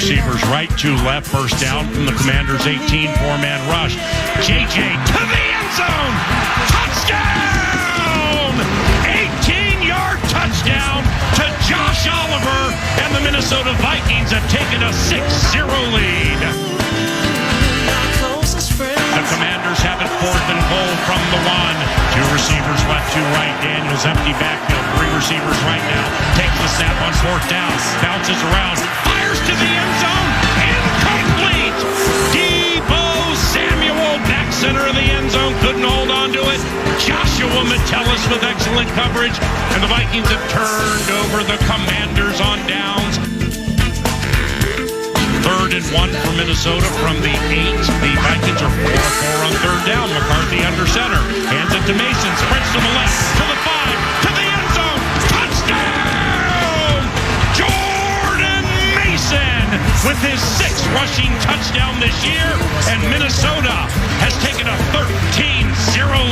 receivers right, two left, first down from the Commanders' 18, four-man rush. JJ to the end zone. Touchdown! 18-yard touchdown to Josh Oliver, and the Minnesota Vikings have taken a 6-0 lead. The Commanders have it 4th and goal from the 1. Two receivers left, two right. Daniels empty backfield. Three receivers right now. Takes the snap on 4th down. Bounces around. Fires to the end zone. Incomplete. Deebo Samuel, back center of the end zone. Couldn't hold on to it. Joshua Metellus with excellent coverage. And the Vikings have turned over the Commanders on downs. 3rd and 1 for Minnesota from the 8. The Vikings are 4-4 on 3rd down. McCarthy under center. Hands it to Mason. Sprints to the left. To the 5. To the end zone. Touchdown! Jordan Mason with his 6th rushing touchdown this year. And Minnesota has taken a 13-0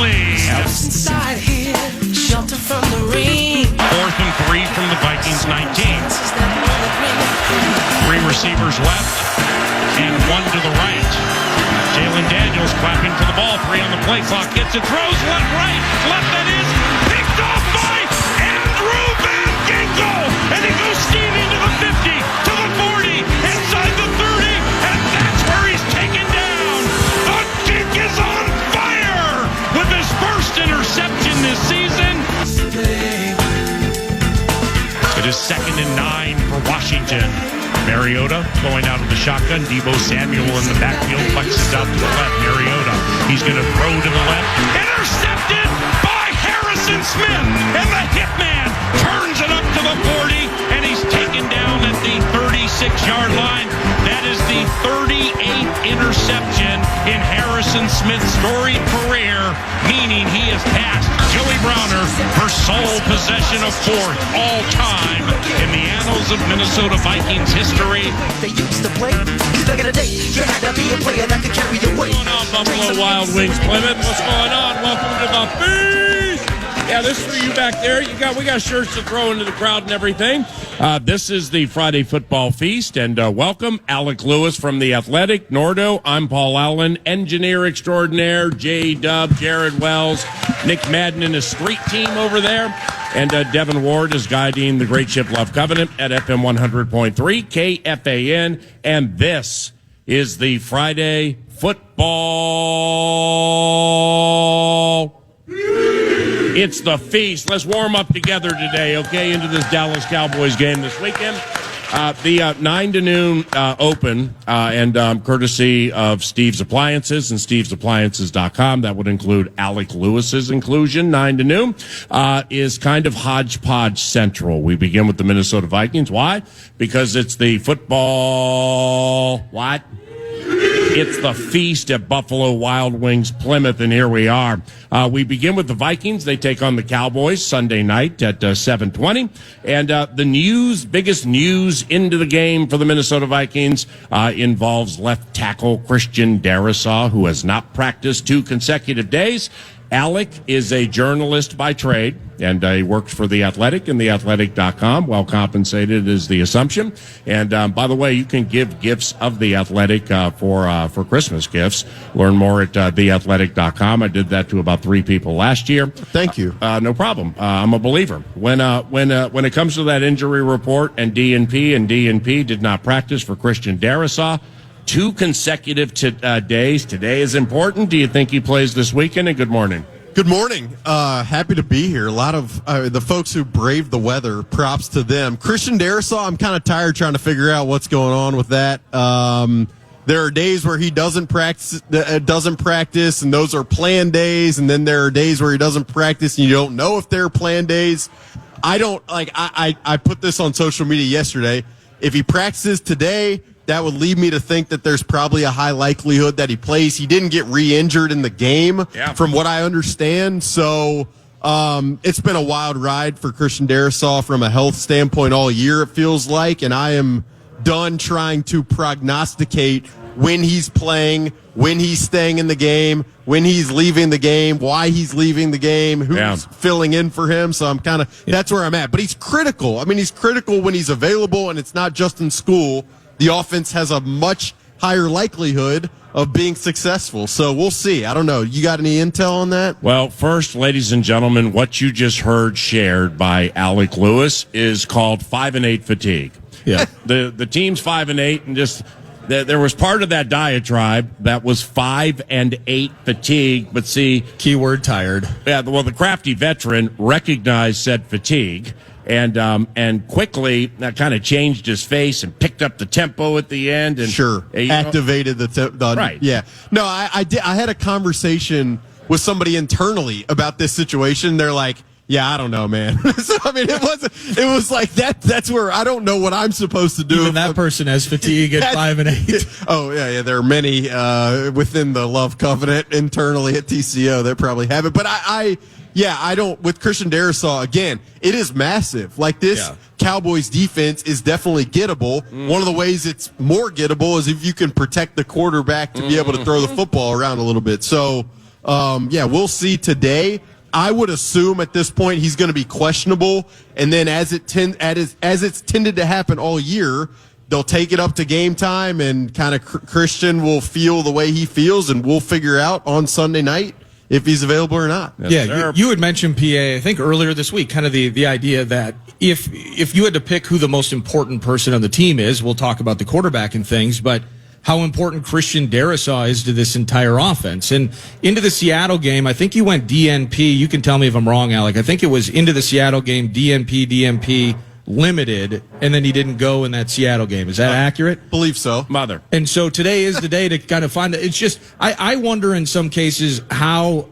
lead. Inside here, shelter from the rain. 4th and 3 from the Vikings 19. 3 receivers left and 1 to the right. Jalen Daniels clapping to the ball. 3 on the play clock. Gets it, throws left, right. Left, that is picked off by Andrew Van Ginkel. And he goes steaming to the 50, to the 40, inside the 30. And that's where he's taken down. The Gink is on fire with his first interception this season. It is 2nd and 9 for Washington. Mariota going out of the shotgun. Deebo Samuel in the backfield, flexes out to the left. Mariota, he's going to throw to the left. Intercepted by Harrison Smith. And the hitman turns it up to the 40. And he's taken down at the 36-yard line. That is the 38th interception in Harrison Smith's storied career, meaning he has passed Joey Browner for sole possession of 4th all-time in the annals of Minnesota Vikings history. They used to play. Back in the day, you had to be a player that could carry your weight. What's going on, Buffalo Wild Wings Plymouth? What's going on? Welcome to the feast. Yeah, this is for you back there. We got shirts to throw into the crowd and everything. This is the Friday Football Feast, and welcome Alec Lewis from The Athletic. Nordo, I'm Paul Allen, engineer extraordinaire, J-Dub, Jared Wells, Nick Madden and his street team over there. And Devin Ward is guiding the Great Ship Love Covenant at FM 100.3, KFAN. And this is the Friday Football. It's the feast. Let's warm up together today, okay, into this Dallas Cowboys game this weekend. The 9 to noon open, and courtesy of Steve's Appliances and stevesappliances.com, that would include Alec Lewis's inclusion, 9 to noon, is kind of hodgepodge central. We begin with the Minnesota Vikings. Why? Because it's the football, what? It's the feast at Buffalo Wild Wings Plymouth, and here we are. We begin with the Vikings. They take on the Cowboys Sunday night at 7:20. And the biggest news into the game for the Minnesota Vikings involves left tackle Christian Darrisaw, who has not practiced 2 consecutive days. Alec is a journalist by trade, and he works for The Athletic and theathletic.com. Well compensated is the assumption. And by the way, you can give gifts of The Athletic for Christmas gifts. Learn more at theathletic.com. I did that to about 3 people last year. Thank you. No problem. I'm a believer. When it comes to that injury report and D&P did not practice for Christian Darrisaw, 2 consecutive days. Today is important. Do you think he plays this weekend? And good morning. Good morning. Happy to be here. A lot of the folks who braved the weather, props to them. Christian Darrisaw, I'm kind of tired trying to figure out what's going on with that. There are days where he doesn't practice, and those are planned days. And then there are days where he doesn't practice, and you don't know if they're planned days. I put this on social media yesterday. If he practices today, that would lead me to think that there's probably a high likelihood that he plays. He didn't get re-injured in the game, from what I understand. So it's been a wild ride for Christian Darrisaw from a health standpoint all year, it feels like. And I am done trying to prognosticate when he's playing, when he's staying in the game, when he's leaving the game, why he's leaving the game, who's filling in for him. So I'm that's where I'm at. But he's critical. I mean, he's critical when he's available, and it's not just in school. the offense has a much higher likelihood of being successful. So we'll see. I don't know. You got any intel on that? Well, first, ladies and gentlemen, what you just heard shared by Alec Lewis is called 5-8 fatigue. Yeah. The team's 5-8, and just there was part of that diatribe that was 5-8 fatigue. But see, Keyword tired. yeah, well, the crafty veteran recognized said fatigue. And quickly that kind of changed his face and picked up the tempo at the end. And Sure, activated the right. Yeah, no, I did. I had a conversation with somebody internally about this situation. They're like, "Yeah, I don't know, man." So I mean, it was like that. That's where I don't know what I'm supposed to do. Even that person has fatigue at 5-8. Oh yeah. There are many within the love covenant internally at TCO that probably have it, but I don't. With Christian Darrisaw, again, it is massive. Like this Cowboys defense is definitely gettable. One of the ways it's more gettable is if you can protect the quarterback to be able to throw the football around a little bit. So, we'll see today. I would assume at this point he's going to be questionable, and then as it's tended to happen all year, they'll take it up to game time, and kind of Christian will feel the way he feels, and we'll figure out on Sunday night if he's available or not. You had mentioned, PA, I think earlier this week, kind of the idea that if you had to pick who the most important person on the team is, we'll talk about the quarterback and things, but how important Christian Darrisaw is to this entire offense. And into the Seattle game, I think you went DNP. You can tell me if I'm wrong, Alec. I think it was into the Seattle game, DNP, limited, and then he didn't go in that Seattle game. Is that accurate? Believe so. Mother. And so today is the day to kind of find it's just I wonder in some cases how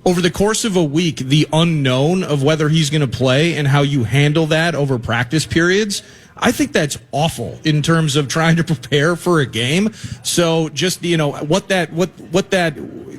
over the course of a week the unknown of whether he's going to play and how you handle that over practice periods. I think that's awful in terms of trying to prepare for a game. So just, what that,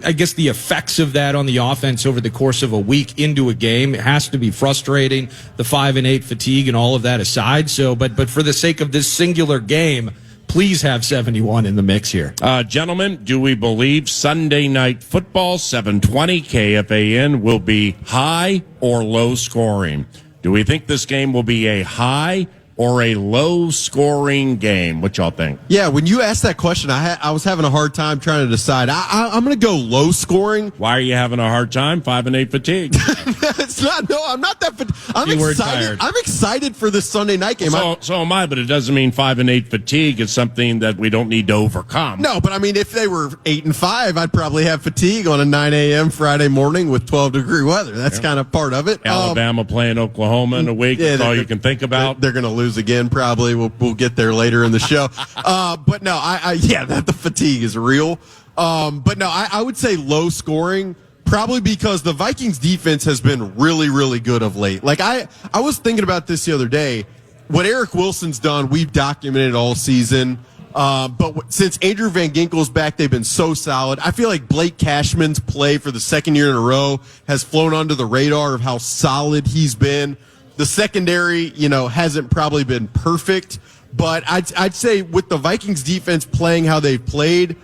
I guess the effects of that on the offense over the course of a week into a game, it has to be frustrating, the 5-8 fatigue and all of that aside. So, but for the sake of this singular game, please have 71 in the mix here. Gentlemen, do we believe Sunday Night Football, 720 KFAN, will be high or low scoring? Do we think this game will be a high or a low-scoring game? What y'all think? Yeah, when you asked that question, I was having a hard time trying to decide. I'm going to go low-scoring. Why are you having a hard time? 5-8 fatigue. It's not. No, I'm not that. I'm You were excited. tired. I'm excited for this Sunday night game. So am I, but it doesn't mean 5-8 fatigue is something that we don't need to overcome. No, but I mean, if they were 8-5, I'd probably have fatigue on a 9 a.m. Friday morning with 12-degree weather. That's kind of part of it. Alabama playing Oklahoma in a week. That's all you can think about. They're going to lose again, probably. We'll get there later in the show. But no, the fatigue is real. But no, I would say low scoring, probably because the Vikings defense has been really, really good of late. Like I was thinking about this the other day. What Eric Wilson's done, we've documented all season. But since Andrew Van Ginkel's back, they've been so solid. I feel like Blake Cashman's play for the second year in a row has flown under the radar of how solid he's been. The secondary, hasn't probably been perfect, but I'd say with the Vikings defense playing how they've played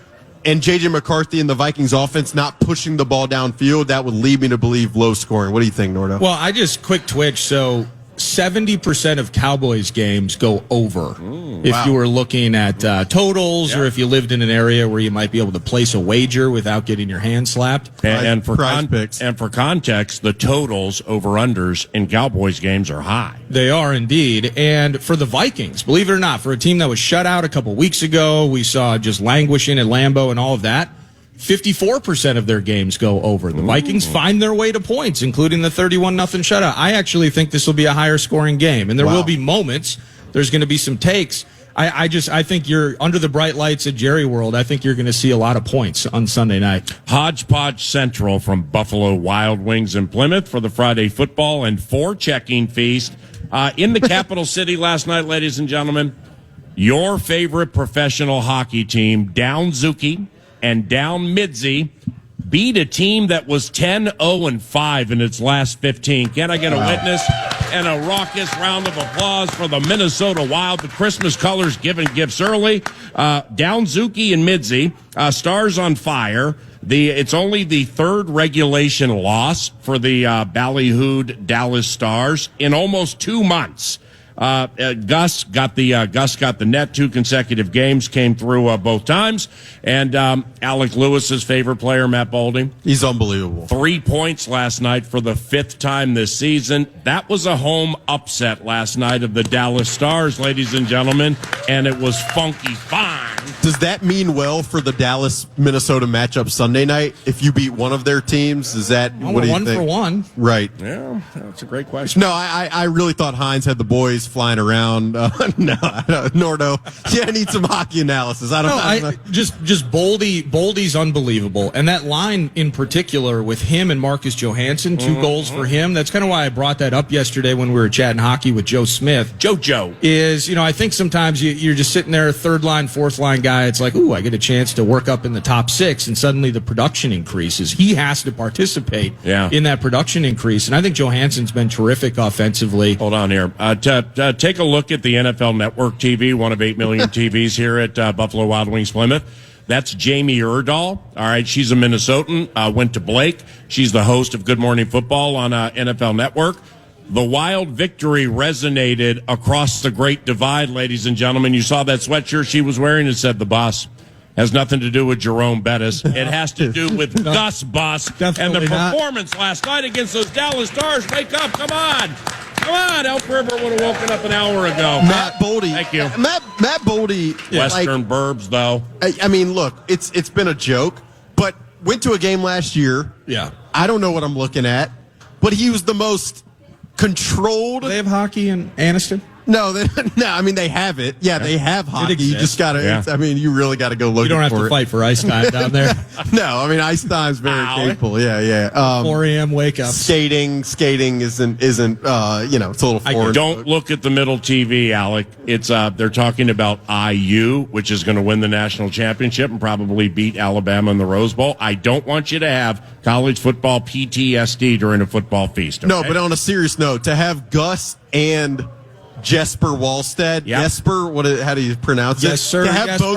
and J.J. McCarthy and the Vikings offense not pushing the ball downfield, that would lead me to believe low scoring. What do you think, Nordo? Well, I just quick twitch. So 70% of Cowboys games go over. If you were looking at totals or if you lived in an area where you might be able to place a wager without getting your hand slapped. And for picks. And for context, the totals over-unders in Cowboys games are high. They are indeed. And for the Vikings, believe it or not, for a team that was shut out a couple weeks ago, we saw just languishing at Lambeau and all of that, 54% of their games go over. The Vikings find their way to points, including the 31-0 shutout. I actually think this will be a higher scoring game, and there will be moments. There's going to be some takes. I think you're under the bright lights at Jerry World. I think you're going to see a lot of points on Sunday night. Hodgepodge Central from Buffalo Wild Wings in Plymouth for the Friday football and forechecking feast in the capital city last night, ladies and gentlemen. Your favorite professional hockey team, Down Zuki and Down Midzi, beat a team that was 10-0-5 in its last 15. Can I get a witness and a raucous round of applause for the Minnesota Wild? The Christmas colors giving gifts early. Down Zuki and Midzi, Stars on fire. It's only the third regulation loss for the ballyhooed Dallas Stars in almost 2 months. Gus got the net 2 consecutive games, came through both times. And Alec Lewis's favorite player, Matt Boldy. He's unbelievable. 3 points last night for the 5th time this season. That was a home upset last night of the Dallas Stars, ladies and gentlemen, and it was funky fine. Does that mean well for the Dallas-Minnesota matchup Sunday night? If you beat one of their teams, is that what do you think? 1 for 1. Right. Yeah, that's a great question. No, I really thought Hines had the boys flying around. No, Nordo. Yeah, I need some hockey analysis. I don't know. Just Boldy's unbelievable. And that line in particular with him and Marcus Johansson, 2 goals for him. That's kind of why I brought that up yesterday when we were chatting hockey with Joe Smith. Joe. Is, I think sometimes you're just sitting there, 3rd line, 4th line guy. It's like, ooh, I get a chance to work up in the top 6, and suddenly the production increases. He has to participate in that production increase. And I think Johansson's been terrific offensively. Hold on here. Take a look at the NFL Network TV, one of 8 million TVs here at Buffalo Wild Wings Plymouth. That's Jamie Erdahl. All right, she's a Minnesotan, went to Blake. She's the host of Good Morning Football on NFL Network. The Wild victory resonated across the Great Divide, ladies and gentlemen. You saw that sweatshirt she was wearing. It said the boss. Has nothing to do with Jerome Bettis. It has to do with Gus Bus and the performance last night against those Dallas Stars. Wake up. Come on. Come on. Elk River would have woken up an hour ago. Matt Boldy. Thank you. Matt Boldy. Western Burbs, though. I mean, look, it's been a joke, but went to a game last year. Yeah. I don't know what I'm looking at, but he was the most controlled. Do they have hockey in Anniston? No, I mean, they have it. Yeah, they have hockey. You just got to, I mean, you really got to go look for it. You don't have to fight for ice time down there. No, I mean, ice time's very capable. Yeah. 4 a.m. wake up. Skating isn't it's a little foreign. Don't look at the middle TV, Alec. It's they're talking about IU, which is going to win the national championship and probably beat Alabama in the Rose Bowl. I don't want you to have college football PTSD during a football feast. Okay? No, but on a serious note, to have Gus and Jesper Wallstead. Yep. Jesper, how do you pronounce it? Yes, sir. To have both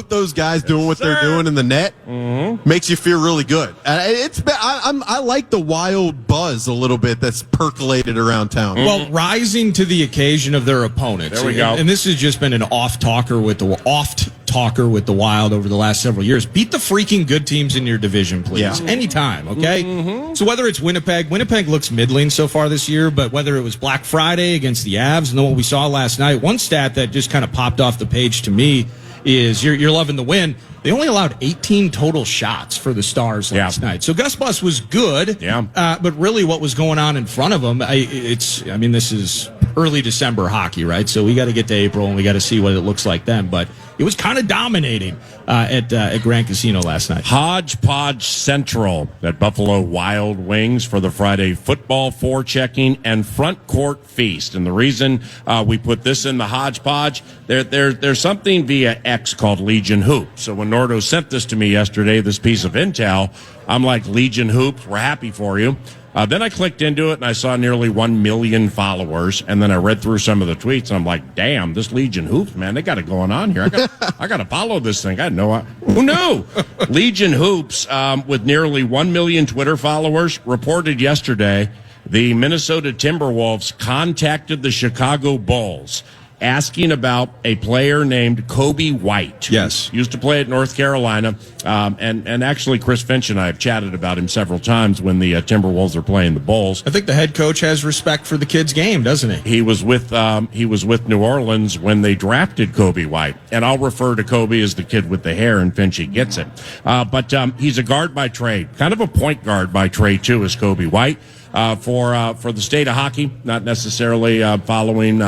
those guys doing what they're doing in the net makes you feel really good. I like the Wild buzz a little bit that's percolated around town. Well, rising to the occasion of their opponents. There we go. And this has just been an oft-talker with the Wild over the last several years. Beat the freaking good teams in your division, please. Yeah. Anytime, okay? So whether it's Winnipeg looks middling so far this year, but whether it was Black Friday against the Avs and then what we saw last night, one stat that just kind of popped off the page to me is you're loving the win. They only allowed 18 total shots for the Stars last night. So Gus Bus was good, but really what was going on in front of him, this is early December hockey, right? So we got to get to April and we got to see what it looks like then. But it was kind of dominating at Grand Casino last night. Hodgepodge Central at Buffalo Wild Wings for the Friday football forechecking and front court feast. And the reason we put this in the hodgepodge, there's something via X called Legion Hoops. So when Nordo sent this to me yesterday, this piece of intel, I'm like, Legion Hoops, we're happy for you. Then I clicked into it and I saw nearly 1 million followers. And then I read through some of the tweets and I'm like, damn, this Legion Hoops, man, they got it going on here. I got to follow this thing. I had no idea. Who knew? Legion Hoops, with nearly 1 million Twitter followers, reported yesterday the Minnesota Timberwolves contacted the Chicago Bulls asking about a player named Coby White. Yes. Used to play at North Carolina. And actually, Chris Finch and I have chatted about him several times when the Timberwolves are playing the Bulls. I think the head coach has respect for the kid's game, doesn't he? He was with New Orleans when they drafted Coby White. And I'll refer to Coby as the kid with the hair, and Finchy gets it. But he's a guard by trade. Kind of a point guard by trade, too, is Coby White. For the state of hockey, not necessarily following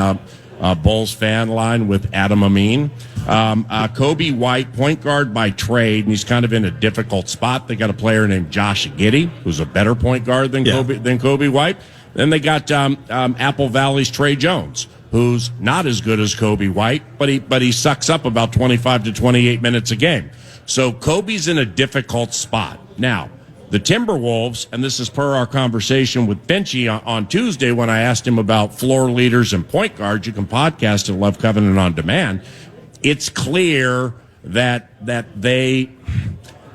Bulls fan line with Adam Amin. Coby White, point guard by trade, and he's kind of in a difficult spot. They got a player named Josh Giddey, who's a better point guard than Coby White. Then they got Apple Valley's Trey Jones, who's not as good as Coby White, but he sucks up about 25 to 28 minutes a game. So Kobe's in a difficult spot. Now, the Timberwolves, and this is per our conversation with Benchy on Tuesday when I asked him about floor leaders and point guards. You can podcast at Love Covenant on Demand. It's clear that they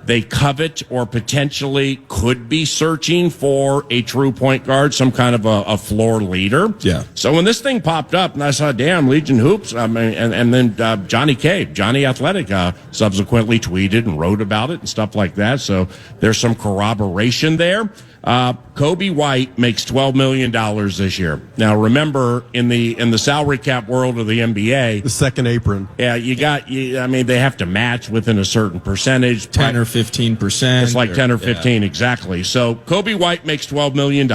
They covet or potentially could be searching for a true point guard, some kind of a floor leader. Yeah. So when this thing popped up, and I saw, damn, Legion Hoops, and then Johnny Athletic, subsequently tweeted and wrote about it and stuff like that. So there's some corroboration there. Coby White makes $12 million this year. Now, remember, in the salary cap world of the NBA, The second apron. yeah, they have to match within a certain percentage. 10 or 15%. It's like 10 or 15, exactly. So Coby White makes $12 million.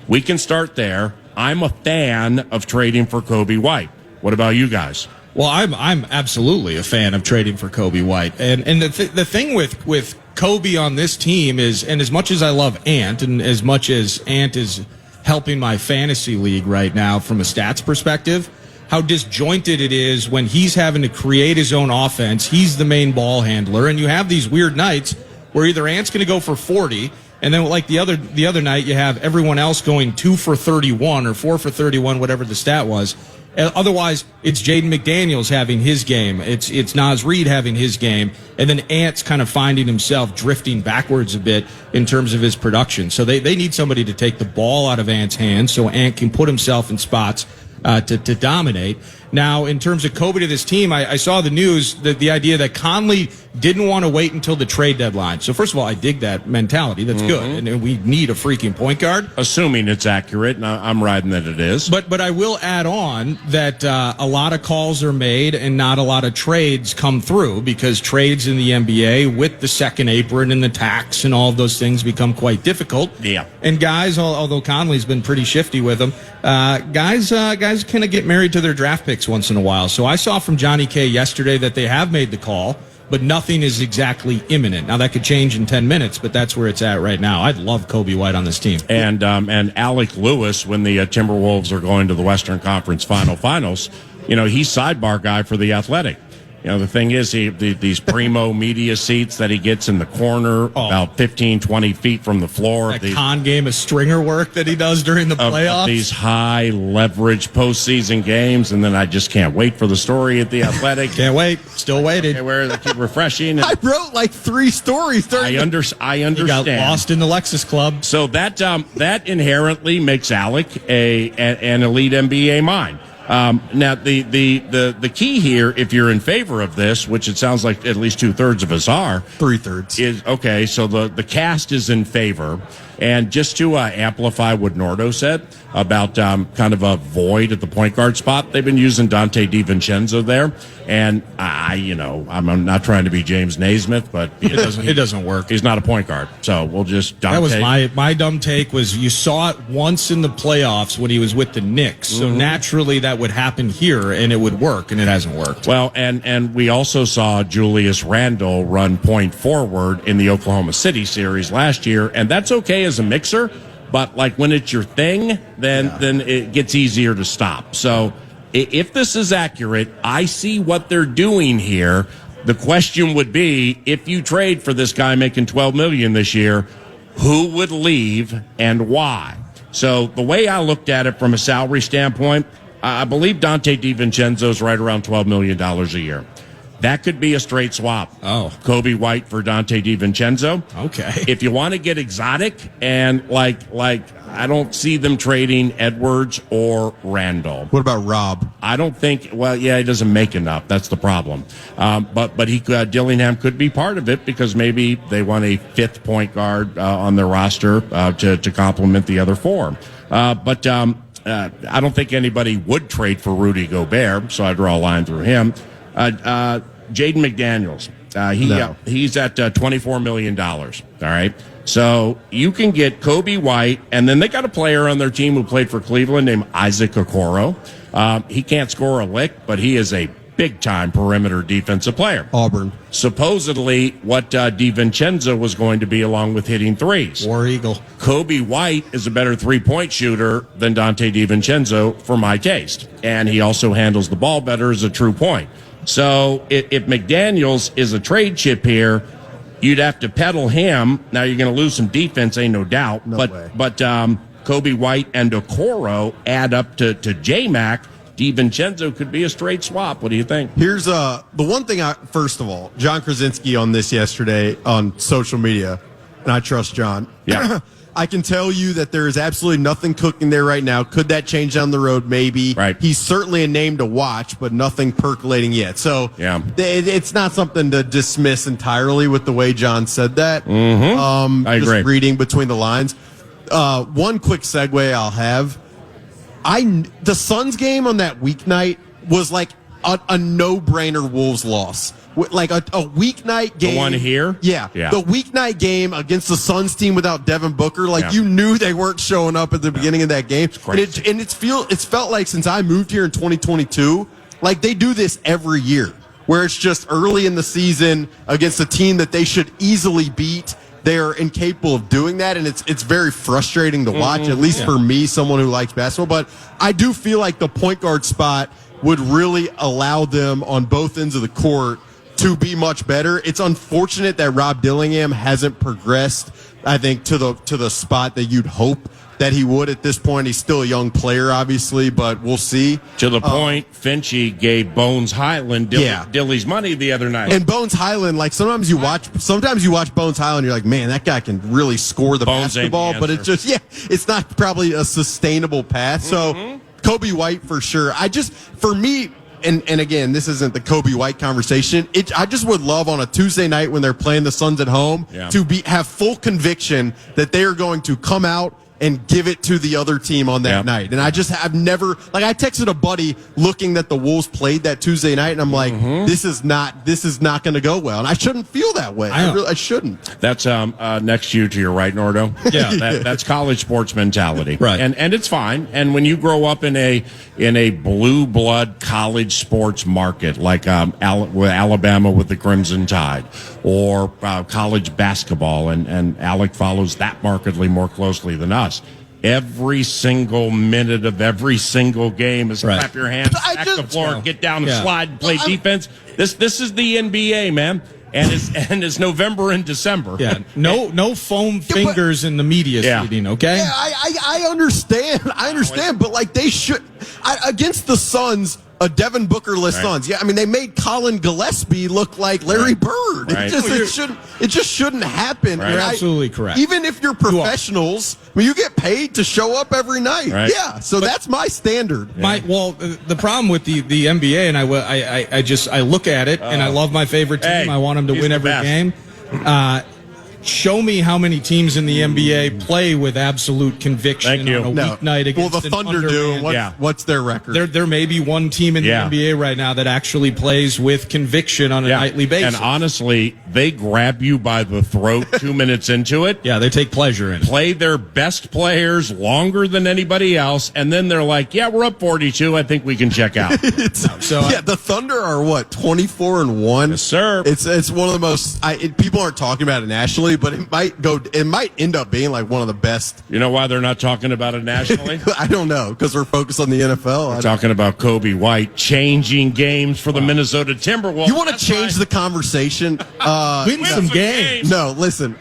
We can start there. I'm a fan of trading for Coby White. What about you guys? Well, I'm absolutely a fan of trading for Coby White, and the thing with Coby on this team is, and as much as I love Ant, and as much as Ant is helping my fantasy league right now from a stats perspective, how disjointed it is when he's having to create his own offense. He's the main ball handler, and you have these weird nights where either Ant's going to go for 40. And then, like the other night, you have everyone else going 2 for 31 or 4 for 31, whatever the stat was. Otherwise, it's Jaden McDaniels having his game. It's Naz Reid having his game. And then Ant's kind of finding himself drifting backwards a bit in terms of his production. So they need somebody to take the ball out of Ant's hands so Ant can put himself in spots to dominate. Now, in terms of Coby to this team, I saw the news that the idea that Conley didn't want to wait until the trade deadline. So, first of all, I dig that mentality. That's good. And we need a freaking point guard. Assuming it's accurate, and I'm riding that it is. But I will add on that a lot of calls are made and not a lot of trades come through, because trades in the NBA with the second apron and the tax and all of those things become quite difficult. Yeah. And guys, although Conley's been pretty shifty with them, guys kind of get married to their draft picks once in a while. So I saw from Johnny K yesterday that they have made the call, but nothing is exactly imminent. Now, that could change in 10 minutes, but that's where it's at right now. I'd love Coby White on this team. And Alec Lewis, when the Timberwolves are going to the Western Conference finals, he's sidebar guy for the Athletic. The thing is, these primo media seats that he gets in the corner, about 15, 20 feet from the floor. That con game of stringer work that he does during the playoffs. Of these high leverage postseason games, and then I just can't wait for the story at the Athletic. Can't wait. Still waiting. Okay, where they keep refreshing. I wrote like 3 stories. I understand. You got lost in the Lexus Club. So that inherently makes Alec an elite NBA mind. Now, the key here, if you're in favor of this, which it sounds like at least 2/3 of us are, 3/3 is okay. So the cast is in favor, and just to amplify what Nordo said about kind of a void at the point guard spot, they've been using Dante DiVincenzo there, and I'm not trying to be James Naismith, but it doesn't work. He's not a point guard, so we'll just Dante. That was my dumb take. Was you saw it once in the playoffs when he was with the Knicks, so naturally that would happen here and it would work, and it hasn't worked. Well, and we also saw Julius Randle run point forward in the Oklahoma City series last year, and that's okay as a mixer, but like when it's your thing, then it gets easier to stop. So if this is accurate, I see what they're doing here. The question would be, if you trade for this guy making $12 million this year, who would leave and why? So the way I looked at it from a salary standpoint, I believe Dante DiVincenzo's right around $12 million a year. That could be a straight swap. Oh. Coby White for Dante DiVincenzo. Okay. If you want to get exotic, and like I don't see them trading Edwards or Randall. What about Rob? I don't think. Well, yeah, he doesn't make enough. That's the problem. But he Dillingham could be part of it, because maybe they want a 5th point guard on their roster to complement the other 4. But I don't think anybody would trade for Rudy Gobert, so I draw a line through him. Jaden McDaniels, he's at $24 million. All right. So you can get Coby White, and then they got a player on their team who played for Cleveland named Isaac Okoro. He can't score a lick, but he is a big-time perimeter defensive player. Auburn. Supposedly what DiVincenzo was going to be, along with hitting threes. War Eagle. Coby White is a better three-point shooter than Dante DiVincenzo for my taste. And he also handles the ball better as a true point. So if McDaniels is a trade chip here, you'd have to peddle him. Now you're going to lose some defense, ain't no doubt. No way. But Coby White and Okoro add up to J-Mac. DiVincenzo could be a straight swap. What do you think? Here's the one thing. First of all, John Krasinski on this yesterday on social media, and I trust John. Yeah. I can tell you that there is absolutely nothing cooking there right now. Could that change down the road? Maybe. Right. He's certainly a name to watch, but nothing percolating yet. So yeah. It's not something to dismiss entirely with the way John said that. Mm-hmm. I agree. Just reading between the lines. One quick segue I'll have. The Suns game on that weeknight was like a no-brainer Wolves loss. Like a weeknight game. The one here? Yeah. The weeknight game against the Suns team without Devin Booker, you knew they weren't showing up at the beginning of that game. It's felt like since I moved here in 2022, like they do this every year, where it's just early in the season against a team that they should easily beat. They are incapable of doing that, and it's very frustrating to watch, at least for me, someone who likes basketball. But I do feel like the point guard spot would really allow them on both ends of the court to be much better. It's unfortunate that Rob Dillingham hasn't progressed, I think, to the spot that you'd hope that he would at this point. He's still a young player, obviously, but we'll see. To the point, Finchie gave Bones Highland Dilly's money the other night. And Bones Highland, sometimes you watch Bones Highland, you're like, man, that guy can really score the basketball, but it's just, it's not probably a sustainable path. So Coby White for sure. For me, and again, this isn't the Coby White conversation. I just would love on a Tuesday night when they're playing the Suns at home to have full conviction that they are going to come out and give it to the other team on that night. And I've never, I texted a buddy looking that the Wolves played that Tuesday night, and I'm like, this is not going to go well. And I shouldn't feel that way. I shouldn't. That's next to your right, Nordo. Yeah, that's college sports mentality, right? And it's fine. And when you grow up in a blue blood college sports market like Alabama with the Crimson Tide, or college basketball, and Alec follows that markedly more closely than us. Every single minute of every single game is clap your hands, back the floor, get down and slide, and play defense. This is the NBA, man. And it's November and December. Yeah, no foam fingers in the media seating. Okay. Yeah, I understand, but they should against the Suns. A Devin Booker-less Suns. Yeah, I mean, they made Colin Gillespie look like Larry Bird. Right. It just shouldn't happen. Right. You're absolutely correct. Even if you're professionals, you get paid to show up every night. Right. Yeah, so that's my standard. The problem with the NBA, and I look at it, and I love my favorite team. I want them to win every game. Show me how many teams in the NBA play with absolute conviction on a weeknight against the Thunder do. What's their record? There may be one team in the NBA right now that actually plays with conviction on a nightly basis. And honestly, they grab you by the throat 2 minutes into it. Yeah, they take pleasure in it. Play their best players longer than anybody else, and then they're like, we're up 42. I think we can check out. The Thunder are 24-1? Yes, sir. It's one of the most people aren't talking about it nationally, but it might end up being one of the best. You know why they're not talking about it nationally? I don't know, because we're focused on the NFL. We're talking about Coby White changing games for the Minnesota Timberwolves. You want to change the conversation? Win some games. No, listen.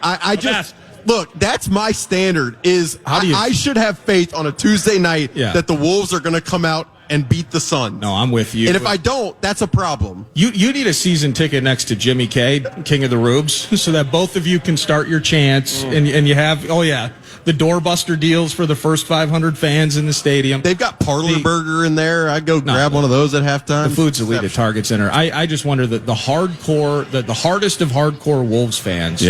Look, that's my standard. I should have faith on a Tuesday night that the Wolves are going to come out and beat the Suns. No, I'm with you. And if I don't, that's a problem. You need a season ticket next to Jimmy K, King of the Rubes, so that both of you can start your chants, and you have, the doorbuster deals for the first 500 fans in the stadium. They've got Parlor Burger in there. I'd go grab one of those at halftime. The food's elite at Target Center. I just wonder that the hardest of hardcore Wolves fans,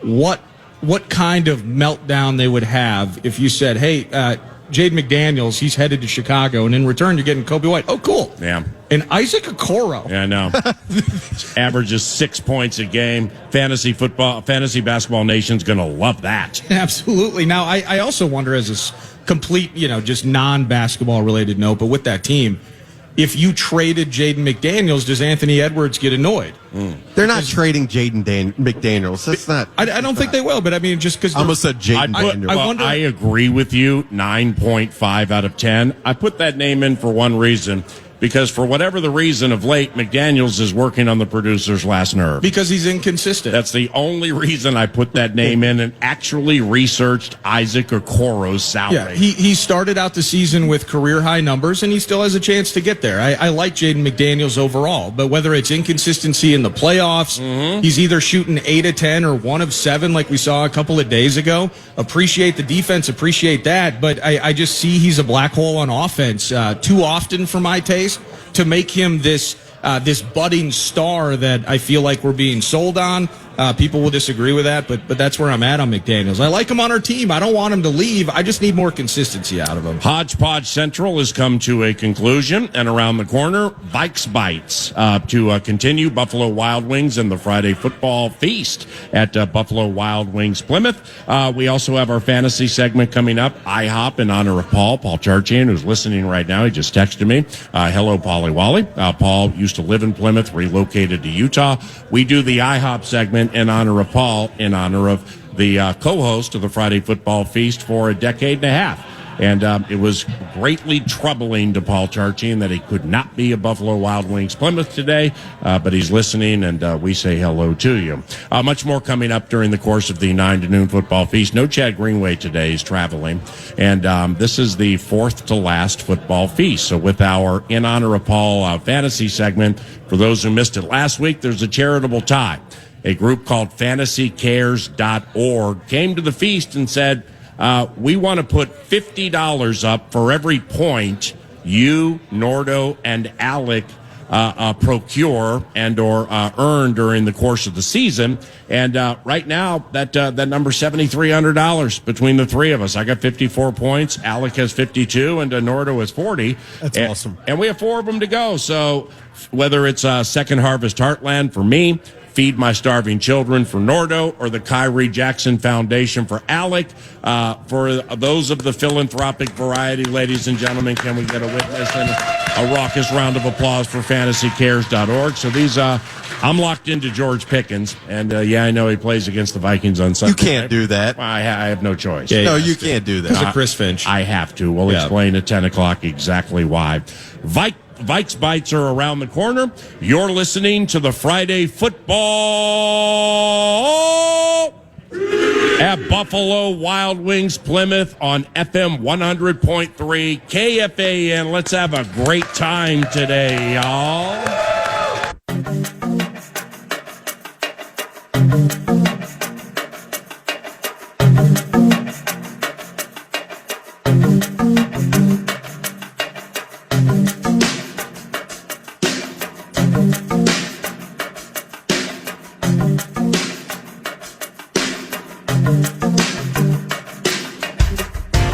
what kind of meltdown they would have if you said, hey, Jade McDaniels, he's headed to Chicago, and in return, you're getting Coby White. Oh, cool. Yeah. And Isaac Okoro. Yeah, I know. Averages 6 points a game. Fantasy basketball nation's going to love that. Absolutely. Now, I also wonder, as a complete, just non-basketball related note, but with that team, if you traded Jaden McDaniels, does Anthony Edwards get annoyed? They're not trading Jaden McDaniels. That's not. I don't think they will, but I mean, just because. I almost said Jaden Daniels. I agree with you. 9.5 out of 10. I put that name in for one reason. because for whatever the reason of late, McDaniels is working on the producer's last nerve. Because he's inconsistent. That's the only reason I put that name in and actually researched Isaac Okoro's salary. Yeah, he started out the season with career-high numbers, and he still has a chance to get there. I like Jaden McDaniels overall, but whether it's inconsistency in the playoffs, he's either shooting 8 of 10 or 1 of 7 like we saw a couple of days ago. Appreciate the defense, appreciate that, but I just see he's a black hole on offense too often for my taste to make him this budding star that I feel like we're being sold on. People will disagree with that, but that's where I'm at on McDaniels. I like him on our team. I don't want him to leave. I just need more consistency out of him. Hodgepodge Central has come to a conclusion, and around the corner, Viks Bites to continue Buffalo Wild Wings and the Friday football feast at Buffalo Wild Wings Plymouth. We also have our fantasy segment coming up, IHOP, in honor of Paul Charchian, who's listening right now. He just texted me. Hello, Paulie Wally. Paul used to live in Plymouth, relocated to Utah. We do the IHOP segment in honor of Paul, in honor of the co-host of the Friday Football Feast for a decade and a half. And it was greatly troubling to Paul Charchian that he could not be at Buffalo Wild Wings Plymouth today, but he's listening, and we say hello to you. Much more coming up during the course of the 9 to noon football feast. No Chad Greenway today. He's traveling. And this is the fourth to last football feast. So with our In Honor of Paul fantasy segment, for those who missed it last week, there's a charitable tie. A group called FantasyCares.org came to the feast and said, we want to put $50 up for every point you, Nordo, and Alec procure and or earn during the course of the season. And right now, that number's $7,300 between the three of us. I got 54 points. Alec has 52, and Nordo has 40. That's awesome. And we have 4 of them to go. So whether it's Second Harvest Heartland for me, Feed My Starving Children for Nordo, or the Kyrie Jackson Foundation for Alec. For those of the philanthropic variety, ladies and gentlemen, can we get a witness and a raucous round of applause for FantasyCares.org? So these, I'm locked into George Pickens, and I know he plays against the Vikings on Sunday. You can't do that. I have no choice. No, you can't do that. He's a Chris Finch. I have to. We'll explain at 10 o'clock exactly why. Viks Bites are around the corner. You're listening to the Friday football at Buffalo Wild Wings Plymouth on FM 100.3 KFAN. Let's have a great time today, y'all.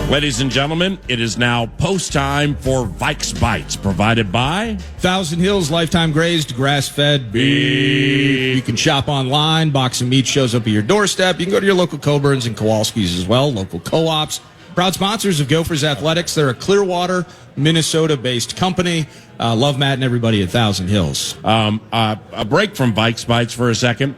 Ladies and gentlemen, it is now post time for Viks Bites, provided by Thousand Hills Lifetime Grazed, grass-fed beef. You can shop online. Box of meat shows up at your doorstep. You can go to your local Coburns and Kowalski's as well, local co-ops. Proud sponsors of Gophers Athletics. They're a Clearwater, Minnesota-based company. Love Matt and everybody at Thousand Hills. A break from Viks Bites for a second.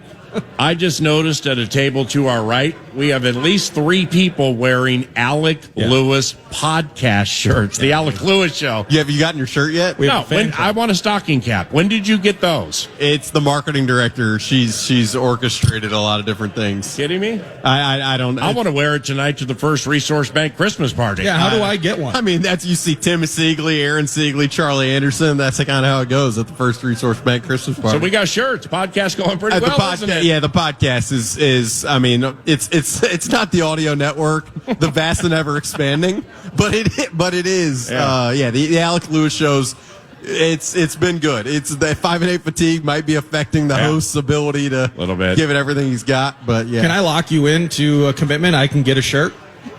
I just noticed at a table to our right, we have at least 3 people wearing Alec Lewis podcast shirts. The Alec Lewis Show. Have you gotten your shirt yet? No, I want a stocking cap. When did you get those? It's the marketing director. She's orchestrated a lot of different things. Kidding me? I don't. I want to wear it tonight to the First Resource Bank Christmas party. Yeah, how do I get one? I mean, you see Tim Siegley, Aaron Siegley, Charlie Anderson. That's kind of how it goes at the First Resource Bank Christmas party. So we got shirts. Podcast going pretty well, isn't it? Yeah, the podcast is. I mean, it's not the audio network, the vast and ever expanding, but it is. Yeah. The Alec Lewis shows. It's been good. It's the 5 and 8 fatigue might be affecting the host's ability to give it everything he's got. But yeah, can I lock you into a commitment? I can get a shirt.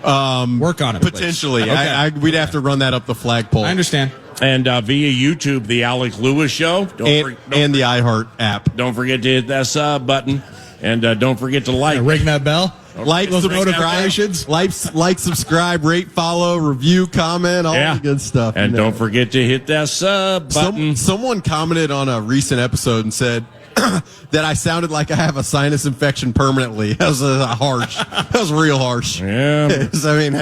Work on it potentially. Okay. We'd have to run that up the flagpole. I understand. And via YouTube, the Alec Lewis Show. And the iHeart app. Don't forget to hit that sub button. And don't forget to like. Ring that bell. Like, notifications. Like, subscribe, rate, follow, review, comment, all the good stuff. And don't forget to hit that sub button. Someone commented on a recent episode and said that I sounded like I have a sinus infection permanently. That was harsh. That was real harsh. Yeah. I mean,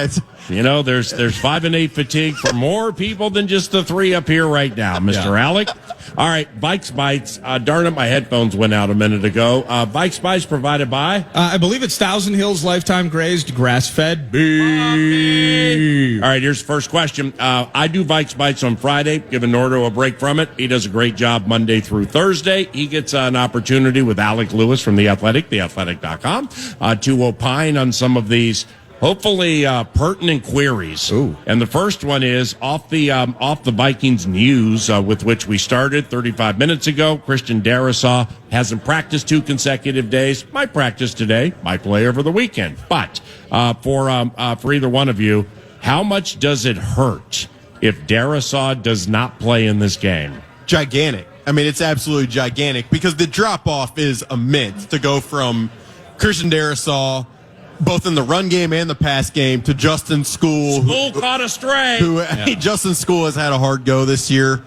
You know, there's 5 and 8 fatigue for more people than just the 3 up here right now, Mr. Alec. All right, Viks Bites. Darn it, my headphones went out a minute ago. Viks Bites provided by? I believe it's Thousand Hills Lifetime Grazed Grass-Fed Beef. All right, here's the first question. I do Viks Bites on Friday, giving Nordo a break from it. He does a great job Monday through Thursday. He gets an opportunity with Alec Lewis from The Athletic, theathletic.com, to opine on some of these hopefully pertinent queries. Ooh. And the first one is off the Vikings news with which we started 35 minutes ago. Christian Darrisaw hasn't practiced 2 consecutive days. Might practice today, might play over the weekend. But for either one of you, how much does it hurt if Darrisaw does not play in this game? Gigantic. I mean, it's absolutely gigantic because the drop-off is immense to go from Christian Darrisaw, both in the run game and the pass game, to Justin School. School caught a stray. Justin School has had a hard go this year,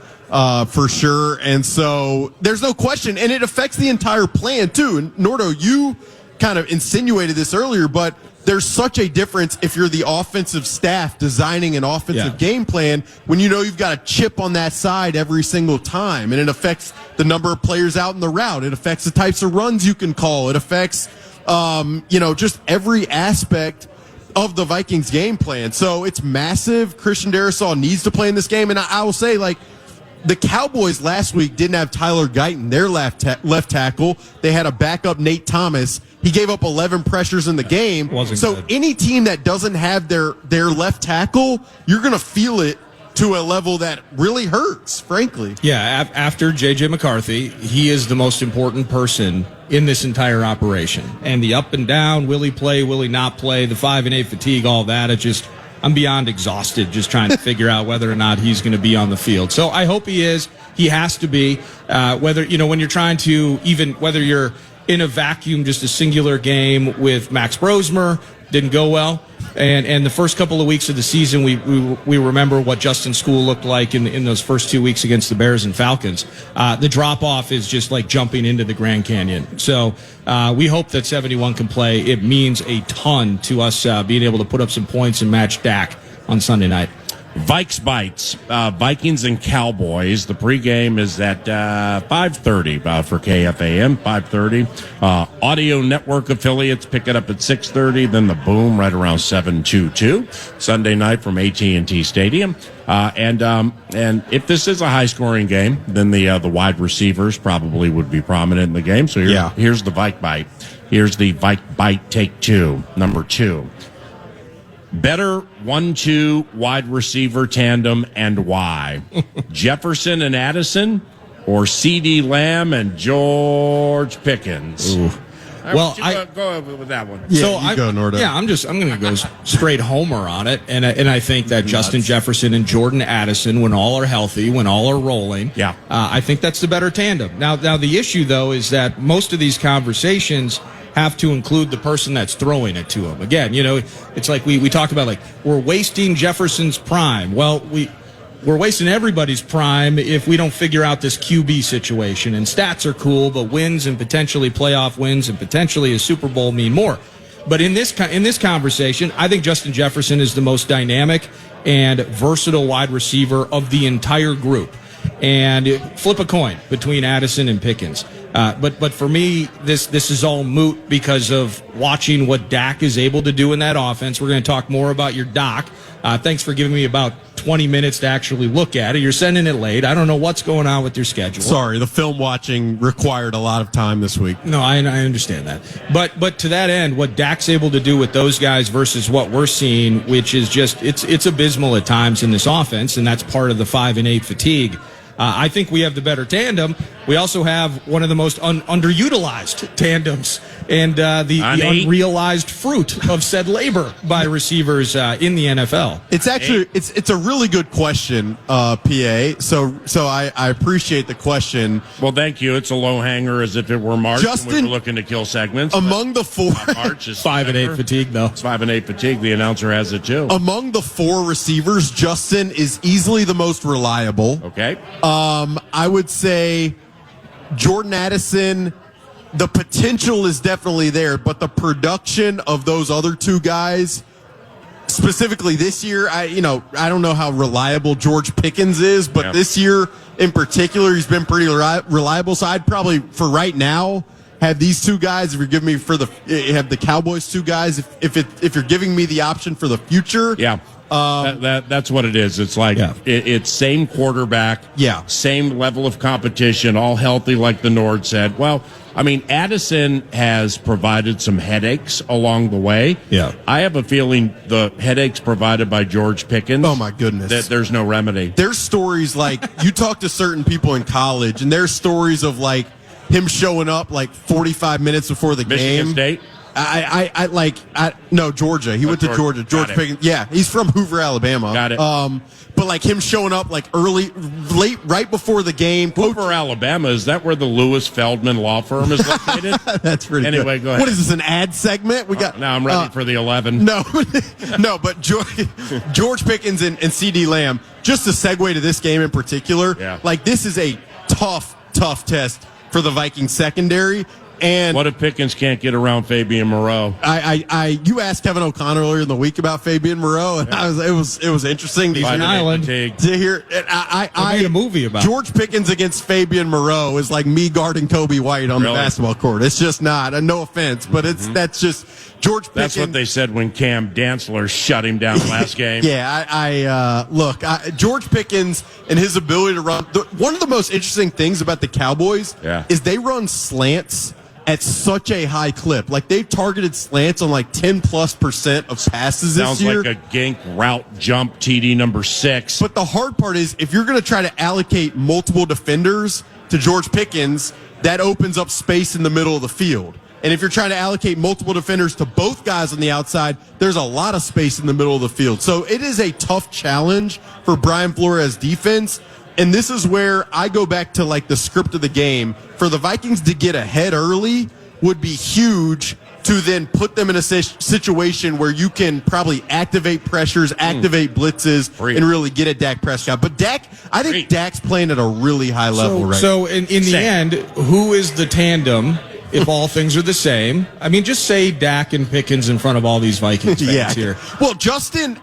for sure. And so there's no question. And it affects the entire plan, too. And Nordo, you kind of insinuated this earlier, but there's such a difference if you're the offensive staff designing an offensive game plan when you know you've got a chip on that side every single time. And it affects the number of players out in the route. It affects the types of runs you can call. It affects just every aspect of the Vikings game plan. So it's massive. Christian Darrisaw needs to play in this game. And I will say, like, the Cowboys last week didn't have Tyler Guyton, their left tackle. They had a backup, Nate Thomas. He gave up 11 pressures in the game. So good. any team that doesn't have their left tackle, you're going to feel it to a level that really hurts, frankly. Yeah, after J.J. McCarthy, he is the most important person in this entire operation. And the up and down, will he play, will he not play, the 5 and 8 fatigue, all that, I'm beyond exhausted just trying to figure out whether or not he's going to be on the field. So I hope he is. He has to be. When you're trying to, whether you're in a vacuum, just a singular game with Max Brosmer, didn't go well. And the first couple of weeks of the season, we remember what Justin School looked like in those first 2 weeks against the Bears and Falcons. The drop-off is just like jumping into the Grand Canyon. So we hope that 71 can play. It means a ton to us being able to put up some points and match Dak on Sunday night. Viks Bites, Vikings and Cowboys. The pregame is at 5:30 for KFAN, 5:30. Audio Network affiliates pick it up at 6:30. Then the Boom right around 7:22. Sunday night from AT&T Stadium. And if this is a high-scoring game, then the wide receivers probably would be prominent in the game. So here's the Vik Bite. Here's the Vik Bite take 2, number 2. Better 1-2 wide receiver tandem and why? Jefferson and Addison or CeeDee Lamb and George Pickens? Ooh. Well, go with that one. Yeah, So go, Nordo. Yeah, I'm going to go straight homer on it, and I think that Justin Jefferson and Jordan Addison, when all are healthy, when all are rolling, I think that's the better tandem. Now the issue though is that most of these conversations have to include the person that's throwing it to him. Again, it's like we talked about, like, we're wasting Jefferson's prime. Well, we're wasting everybody's prime if we don't figure out this QB situation. And stats are cool, but wins and potentially playoff wins and potentially a Super Bowl mean more. But in this conversation, I think Justin Jefferson is the most dynamic and versatile wide receiver of the entire group. And flip a coin between Addison and Pickens. But for me, this is all moot because of watching what Dak is able to do in that offense. We're going to talk more about your doc. Thanks for giving me about 20 minutes to actually look at it. You're sending it late. I don't know what's going on with your schedule. Sorry, the film watching required a lot of time this week. No, I understand that. But to that end, what Dak's able to do with those guys versus what we're seeing, which is just it's abysmal at times in this offense, and that's part of the 5 and 8 fatigue. I think we have the better tandem. We also have one of the most underutilized tandems and the unrealized fruit of said labor by receivers in the NFL. It's actually it's a really good question, PA. So I appreciate the question. Well, thank you. It's a low hanger as if it were March. Justin, and we were looking to kill segments. Among the four, March is 5 and 8 fatigue, though. It's 5 and 8 fatigue. The announcer has it too. Among the 4 receivers, Justin is easily the most reliable. Okay. I would say Jordan Addison, the potential is definitely there, but the production of those other 2 guys specifically this year, I don't know how reliable George Pickens is, but this year in particular, he's been pretty reliable. So I'd probably, for right now, have these two guys. If you're giving me have the Cowboys two guys. If you're giving me the option for the future, that's what it is. It's like it's same quarterback, same level of competition, all healthy, like the Nord said. Well, I mean, Addison has provided some headaches along the way. Yeah. I have a feeling the headaches provided by George Pickens. Oh, my goodness. That there's no remedy. There's stories like you talk to certain people in college, and there's stories of like him showing up like 45 minutes before the game. Michigan State? No, Georgia. He went to Georgia. George Pickens. Yeah, he's from Hoover, Alabama. Got it. But like him showing up like late, right before the game. Hoover, Alabama, is that where the Lewis Feldman law firm is located? That's pretty Anyway, good. Go ahead. What is this, an ad segment? Now I'm ready for the 11. No, but George Pickens and CD Lamb, just to segue to this game in particular, like this is a tough test for the Vikings secondary. And what if Pickens can't get around Fabian Moreau? You asked Kevin O'Connor earlier in the week about Fabian Moreau, and it was interesting to hear. I made a movie about George Pickens against Fabian Moreau is like me guarding Coby White on the basketball court. It's just not. No offense, but that's just George Pickens. That's what they said when Cam Dantzler shut him down last game. Look, George Pickens and his ability to run. One of the most interesting things about the Cowboys is they run slants at such a high clip. Like, they've targeted slants on like 10+% of passes this year. Sounds like a gink route jump TD number 6. But the hard part is if you're going to try to allocate multiple defenders to George Pickens, that opens up space in the middle of the field. And if you're trying to allocate multiple defenders to both guys on the outside, there's a lot of space in the middle of the field. So it is a tough challenge for Brian Flores' defense. And this is where I go back to like the script of the game. For the Vikings to get ahead early would be huge to then put them in a situation where you can probably activate pressures, activate blitzes, and really get at Dak Prescott. But I think Dak's playing at a really high level right now. So in the end, who is the tandem if all things are the same? I mean, just say Dak and Pickens in front of all these Vikings fans here. Well, Justin,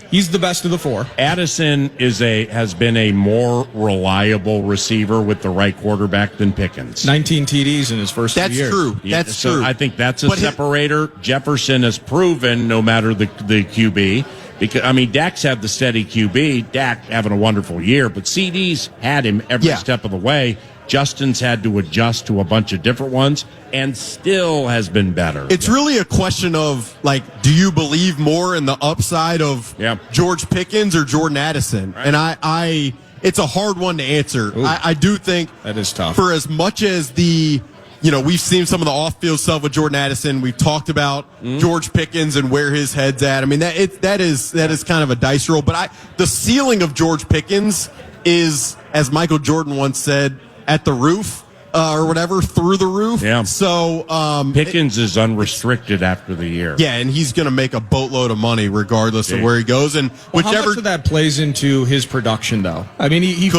he's the best of the four. Addison has been a more reliable receiver with the right quarterback than Pickens. 19 TDs in his first 2 years. That's true. That's true. I think that's a separator. Jefferson has proven no matter the QB. Because, I mean, Dak's had the steady QB. Dak having a wonderful year, but CD's had him every step of the way. Justin's had to adjust to a bunch of different ones and still has been better. It's really a question of, like, do you believe more in the upside of George Pickens or Jordan Addison? Right. And it's a hard one to answer. I do think that is tough. For as much as we've seen some of the off-field stuff with Jordan Addison. We've talked about George Pickens and where his head's at. I mean, that is kind of a dice roll. But the ceiling of George Pickens is, as Michael Jordan once said, at the roof or whatever, through the roof. Yeah. So Pickens is unrestricted after the year. Yeah, and he's going to make a boatload of money regardless of where he goes. And how much of that plays into his production, though? I mean, he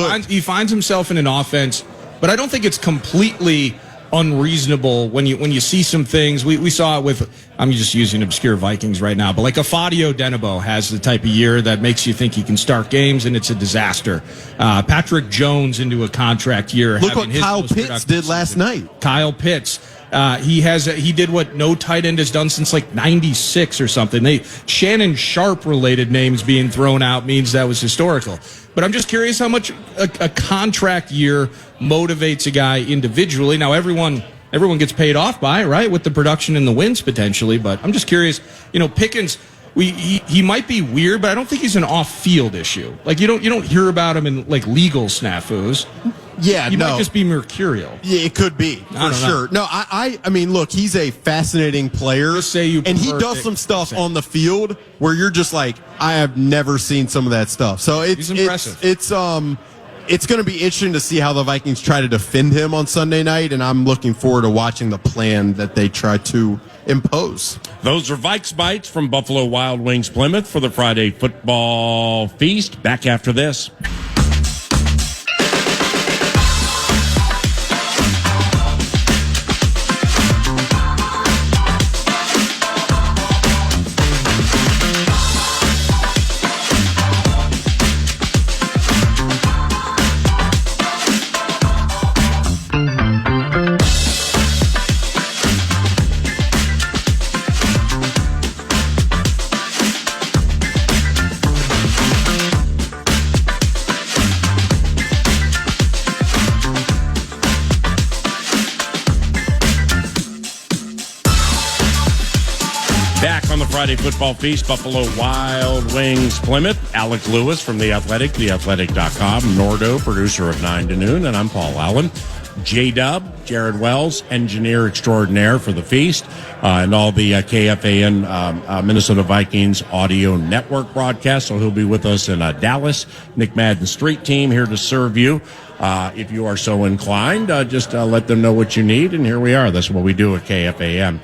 finds himself in an offense, but I don't think it's completely unreasonable when you see some things. We saw it with, I'm just using obscure Vikings right now, but like Afadio Denebo has the type of year that makes you think he can start games, and it's a disaster. Patrick Jones into a contract year. Look what Kyle Pitts did last night. Kyle Pitts. He did what no tight end has done since like 96 or something. Shannon Sharp related names being thrown out means that was historical. But I'm just curious how much a contract year motivates a guy individually. Now everyone gets paid off by it, right, with the production and the wins potentially. But I'm just curious. Pickens, he might be weird, but I don't think he's an off-field issue. Like you don't hear about him in like legal snafus. Yeah, he might just be mercurial. Yeah, it could be for sure. No, I mean, look, he's a fascinating player, and he does some stuff on the field where you're just like, I have never seen some of that stuff. So he's impressive. It's going to be interesting to see how the Vikings try to defend him on Sunday night, and I'm looking forward to watching the plan that they try to impose. Those are Viks Bites from Buffalo Wild Wings Plymouth for the Friday football feast. Back after this. on the Friday Football Feast. Buffalo Wild Wings Plymouth. Alec Lewis from The Athletic, theathletic.com. Nordo, producer of 9 to Noon. And I'm Paul Allen. J-Dub, Jared Wells, engineer extraordinaire for the Feast. And all the KFAN Minnesota Vikings audio network broadcasts. So he'll be with us in Dallas. Nick Madden's street team here to serve you. If you are so inclined, just let them know what you need. And here we are. That's what we do at KFAN.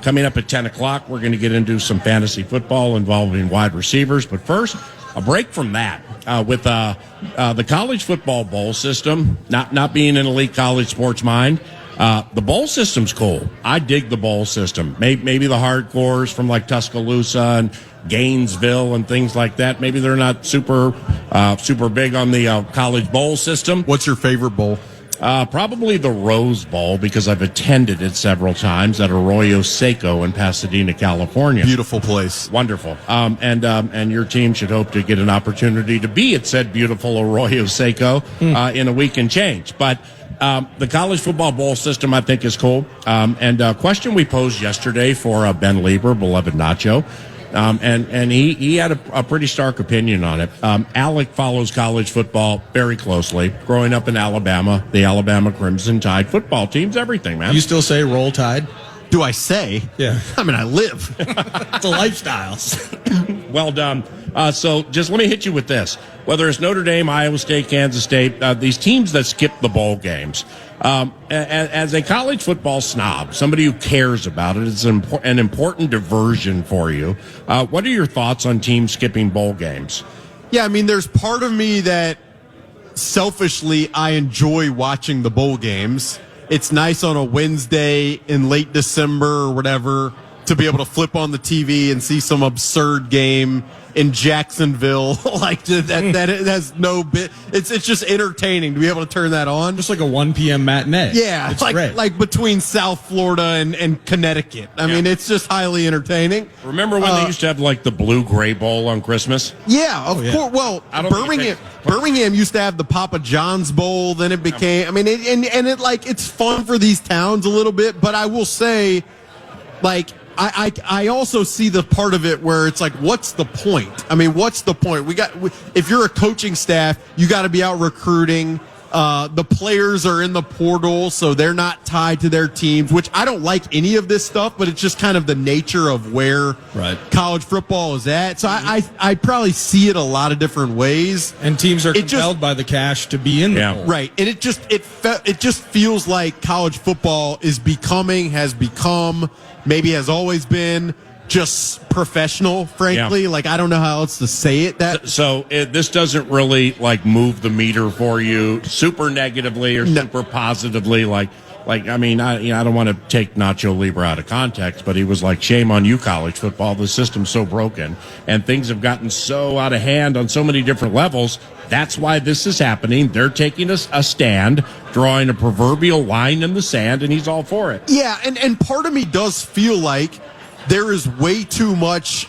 Coming up at 10 o'clock, we're going to get into some fantasy football involving wide receivers. But first, a break from that with the college football bowl system, not being an elite college sports mind. The bowl system's cool. I dig the bowl system. Maybe the hardcores from like Tuscaloosa and Gainesville and things like that. Maybe they're not super big on the college bowl system. What's your favorite bowl? Probably the Rose Bowl, because I've attended it several times at Arroyo Seco in Pasadena, California. Beautiful place. Wonderful. And your team should hope to get an opportunity to be at said beautiful Arroyo Seco in a week and change. But the college football bowl system, I think, is cool. And a question we posed yesterday for Ben Lieber, beloved Nacho, and he had a pretty stark opinion on it. Alec follows college football very closely. Growing up in Alabama, the Alabama Crimson Tide football team's everything, man. You still say Roll Tide? Do I say? Yeah. I mean, I live. It's a lifestyle. Well done. So just let me hit you with this. Whether it's Notre Dame, Iowa State, Kansas State, these teams that skip the bowl games, as a college football snob, somebody who cares about it, it's an important diversion for you. What are your thoughts on teams skipping bowl games? Yeah, I mean, there's part of me that selfishly I enjoy watching the bowl games. It's nice on a Wednesday in late December or whatever to be able to flip on the TV and see some absurd game in Jacksonville. Like that has no bit. It's just entertaining to be able to turn that on. Just like a 1 p.m. matinee. Yeah, it's like between South Florida and Connecticut. I mean, it's just highly entertaining. Remember when they used to have like the Blue Gray Bowl on Christmas? Yeah, of course. Well, Birmingham used to have the Papa John's Bowl. Then it became. I mean, it's fun for these towns a little bit. But I will say, like, I also see the part of it where it's like, what's the point? I mean, what's the point? If you're a coaching staff, you got to be out recruiting. The players are in the portal, so they're not tied to their teams, which I don't like any of this stuff, but it's just kind of the nature of where college football is at. So I probably see it a lot of different ways. And teams are compelled by the cash to be in the bowl. Right. And it just feels like college football has become, maybe has always been, just professional, frankly. Like, I don't know how else to say it. This doesn't really like move the meter for you super negatively or super positively. Like I mean, I don't want to take Nacho Libre out of context, but he was like, shame on you, college football. The system's so broken and things have gotten so out of hand on so many different levels. That's why this is happening. They're taking a stand, drawing a proverbial line in the sand, and he's all for it. Yeah, and part of me does feel like there is way too much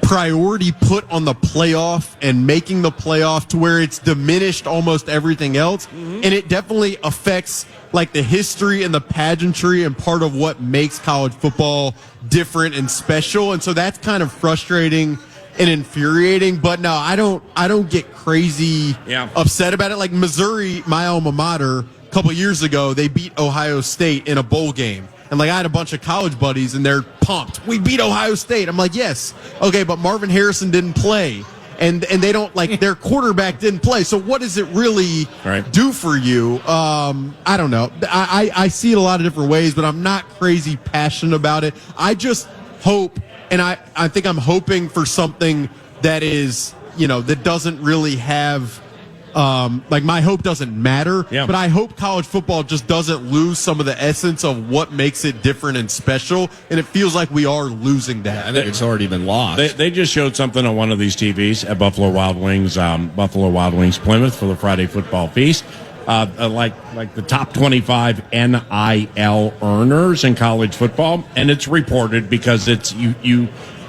priority put on the playoff and making the playoff to where it's diminished almost everything else. Mm-hmm. And it definitely affects like the history and the pageantry and part of what makes college football different and special. And so that's kind of frustrating and infuriating. But no, I don't get crazy upset about it. Like Missouri, my alma mater, a couple years ago, they beat Ohio State in a bowl game. And, like, I had a bunch of college buddies, and they're pumped. We beat Ohio State. I'm like, yes. Okay, but Marvin Harrison didn't play. And they don't, like, their quarterback didn't play. So what does it really do for you? I don't know. I see it a lot of different ways, but I'm not crazy passionate about it. I just hope, and I think I'm hoping for something that is, that doesn't really have – like my hope doesn't matter, but I hope college football just doesn't lose some of the essence of what makes it different and special, and it feels like we are losing that. I think it's already been lost. They just showed something on one of these TVs at Buffalo Wild Wings Plymouth for the Friday Football Feast. Like the top 25 NIL earners in college football, and it's reported because it's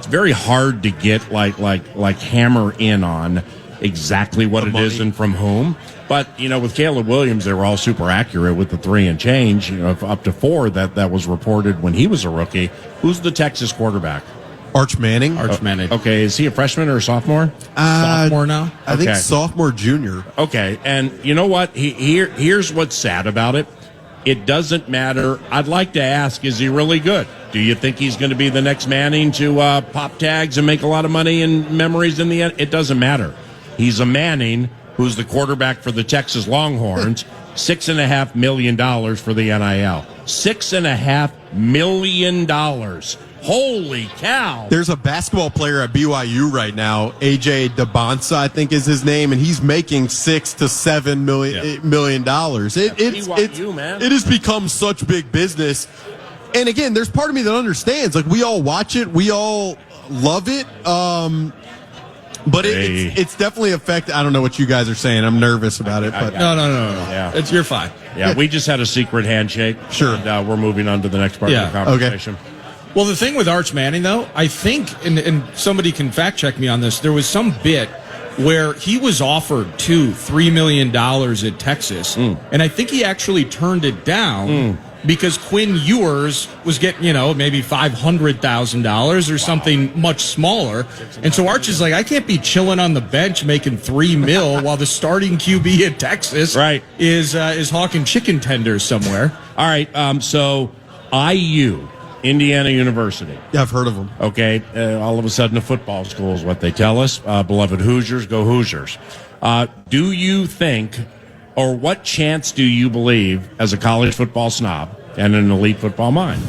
very hard to get like hammer in on. exactly what The it money. is and from whom. But, with Caleb Williams, they were all super accurate with the 3 and change, up to 4 that was reported when he was a rookie. Who's the Texas quarterback? Arch Manning. Arch Manning. Okay, is he a freshman or a sophomore? Sophomore now? I think Okay. sophomore, junior. Okay, and you know what? Here's what's sad about it. It doesn't matter. I'd like to ask, is he really good? Do you think he's going to be the next Manning to pop tags and make a lot of money and memories in the end? It doesn't matter. He's a Manning who's the quarterback for the Texas Longhorns. $6.5 million for the NIL. $6.5 million. Holy cow. There's a basketball player at BYU right now, AJ DeBonsa, I think is his name, and he's making $6 to $7 million. BYU, man. It has become such big business. And again, there's part of me that understands. Like, we all watch it, we all love it. But it's definitely affected. I don't know what you guys are saying. I'm nervous about it. But No. Yeah. You're fine. Yeah, we just had a secret handshake. Sure. And we're moving on to the next part of the conversation. Well, the thing with Arch Manning, though, I think, and somebody can fact check me on this, there was some bit where he was offered $3 million at Texas, and I think he actually turned it down because Quinn Ewers was getting, maybe $500,000 or something much smaller. And so Arch is like, I can't be chilling on the bench making $3 million while the starting QB at Texas is hawking chicken tenders somewhere. All right, so IU. Indiana University. Yeah, I've heard of them. Okay, all of a sudden a football school is what they tell us. Beloved Hoosiers, go Hoosiers. Do you think, or what chance do you believe, as a college football snob and an elite football mind,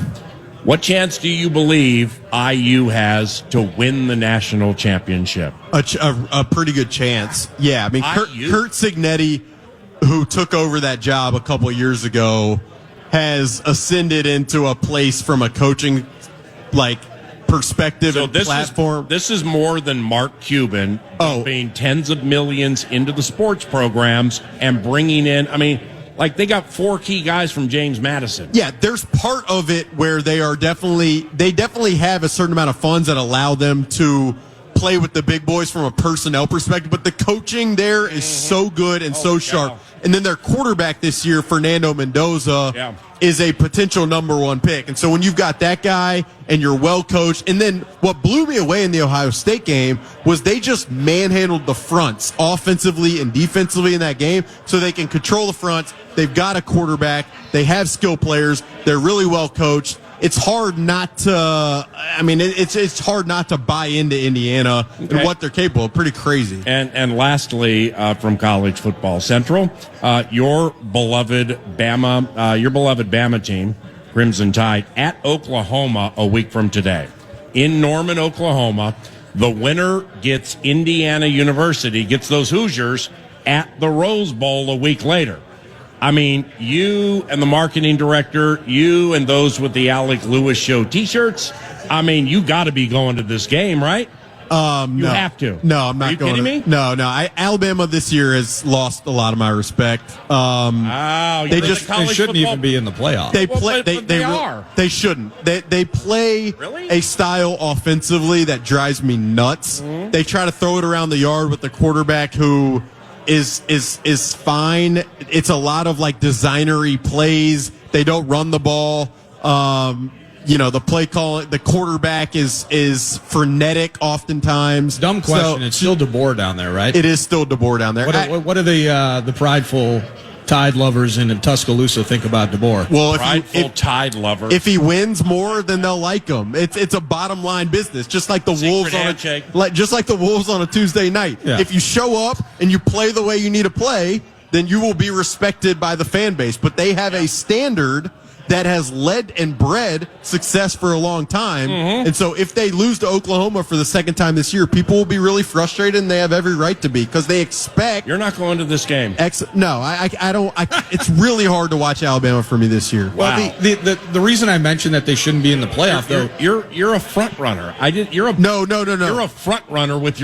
what chance do you believe IU has to win the national championship? A pretty good chance. Yeah, I mean, IU? Kurt Signetti, who took over that job a couple of years ago, has ascended into a place from a coaching perspective and platform. This is more than Mark Cuban dumping tens of millions into the sports programs and bringing in. I mean, they got 4 key guys from James Madison. Yeah, there's part of it where they definitely have a certain amount of funds that allow them to play with the big boys from a personnel perspective, but the coaching there is so good and so sharp. Cow. And then their quarterback this year, Fernando Mendoza, is a potential number 1 pick. And so when you've got that guy and you're well coached, and then what blew me away in the Ohio State game was they just manhandled the fronts offensively and defensively in that game so they can control the fronts. They've got a quarterback. They have skill players. They're really well coached. It's hard not to. It's hard not to buy into Indiana and what they're capable of. Pretty crazy. And lastly, from College Football Central, your beloved Bama team, Crimson Tide, at Oklahoma a week from today, in Norman, Oklahoma. The winner gets Indiana University, gets those Hoosiers at the Rose Bowl a week later. I mean, you and the marketing director, you and those with the Alec Lewis Show T-shirts, I mean, you got to be going to this game, right? You have to. No, I'm not Are you going. kidding me? No. Alabama this year has lost a lot of my respect. They shouldn't even be in the playoffs. They shouldn't. They play a style offensively that drives me nuts. Mm-hmm. They try to throw it around the yard with the quarterback who is fine. It's a lot of designery plays. They don't run the ball. The play call, the quarterback is frenetic oftentimes. Dumb question. It's still DeBoer down there, right? It is still DeBoer down there. What do the prideful Tide lovers in Tuscaloosa think about DeBoer? Well, prideful Tide lover. If he wins more, then they'll like him. It's a bottom line business, just like the Wolves on a Tuesday night. Yeah. If you show up and you play the way you need to play, then you will be respected by the fan base. But they have a standard that has led and bred success for a long time. Mm-hmm. And so if they lose to Oklahoma for the second time this year, people will be really frustrated, and they have every right to be, because they expect. You're not going to this game. No, I don't. It's really hard to watch Alabama for me this year. Well, the reason I mentioned that they shouldn't be in the playoff, you're a front runner. No. You're a front runner with